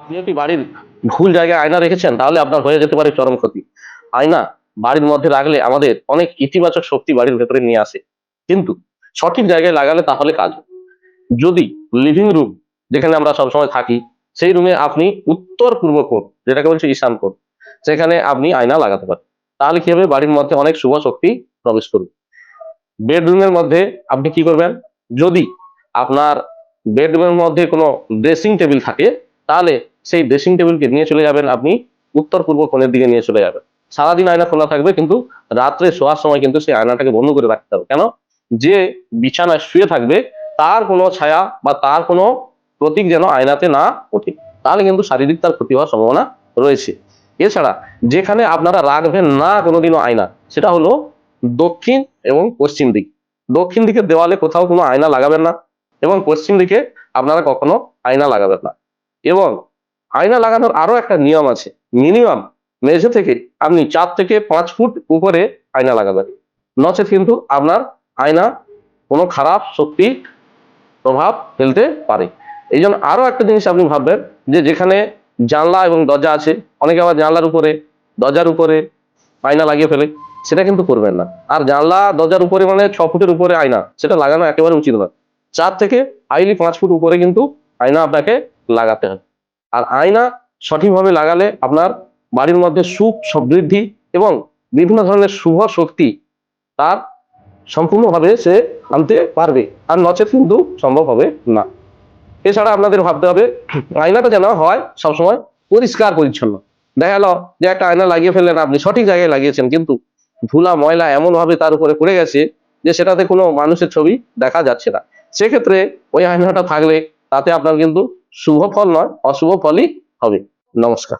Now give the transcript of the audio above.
আপনি যদি বাড়ির ভুল জায়গায় আয়না রেখেছেন তাহলে আপনার হয়ে যেতে পারে চরম ক্ষতি। আয়না বাড়ির মধ্যে রাখলে আমাদের অনেক ইতিবাচক শক্তি বাড়ির ভেতরে নিয়ে আসে, কিন্তু সঠিক জায়গায় লাগালে তাহলে কাজ হবে। যদি লিভিং রুম যেখানে আমরা সবসময় থাকি সেই রুমে আপনি উত্তর পূর্ব কোণ, যেটাকে বলছে ঈশান কোণ, সেখানে আপনি আয়না লাগাতে পারেন। তাহলে কি হবে, বাড়ির মধ্যে অনেক শুভ শক্তি প্রবেশ করবে। বেডরুমের মধ্যে আপনি কি করবেন, যদি আপনার বেডরুমের মধ্যে কোনো ড্রেসিং টেবিল থাকে তাহলে সেই ড্রেসিং টেবিলকে নিয়ে চলে যাবেন আপনি উত্তর পূর্ব কোণের দিকে নিয়ে চলে যাবেন। সারাদিন আয়না খোলা থাকবে, কিন্তু রাত্রে শোয়ার সময় কিন্তু সেই আয়নাটাকে বন্ধ করে রাখতে হবে। কেন? যে বিছানায় শুয়ে থাকবে তার কোনো ছায়া বা তার কোনো প্রতীক যেন আয়নাতে না ওঠে, তাহলে কিন্তু শারীরিক তার ক্ষতি হওয়ার সম্ভাবনা রয়েছে। এছাড়া যেখানে আপনারা রাখবেন না কোনোদিনও আয়না, সেটা হলো দক্ষিণ এবং পশ্চিম দিক। দক্ষিণ দিকের দেওয়ালে কোথাও কোনো আয়না লাগাবেন না, এবং পশ্চিম দিকে আপনারা কখনো আয়না লাগাবেন না। এবং আয়না লাগানোর আরো একটা নিয়ম আছে, মিনিমাম মেঝে থেকে আপনি 4 থেকে 5 ফুট উপরে আয়না লাগাবেন, নচেত কিন্তু আপনার আয়না কোনো খারাপ শক্তি প্রভাব ফেলতে পারে। এই জন্য আরো একটা জিনিস আপনি ভাববেন, যে যেখানে জানলা এবং দরজা আছে, অনেকে আবার জানলার উপরে দরজার উপরে আয়না লাগিয়ে ফেলে, সেটা কিন্তু করবেন না। আর জানলা দরজার উপরে মানে 6 ফুটের উপরে আয়না, সেটা লাগানো একেবারে উচিত নয়। 4 থেকে 5 ফুট উপরে কিন্তু আয়না আপনাকে লাগাতে হবে। আর আয়না সঠিকভাবে লাগালে আপনার বাড়ির মধ্যে সুখ সমৃদ্ধি এবং বিভিন্ন ধরনের শুভ শক্তি তার সম্পূর্ণভাবে সে আনতে পারবে, আর নচেত কিন্তু সম্ভব হবে না। এছাড়া আপনাদের ভাবতে হবে আয়নাটা যেন হয় সবসময় পরিষ্কার পরিচ্ছন্ন। দেখা গেল যে একটা আয়না লাগিয়ে ফেললেন, আপনি সঠিক জায়গায় লাগিয়েছেন, কিন্তু ধুলা ময়লা এমন ভাবে তার উপরে পড়ে গেছে যে সেটাতে কোনো মানুষের ছবি দেখা যাচ্ছে না। সেক্ষেত্রে ওই আয়নাটা থাকলে তাতে আপনার কিন্তু শুভ ফল নয়, অশুভ ফলই হবে। নমস্কার।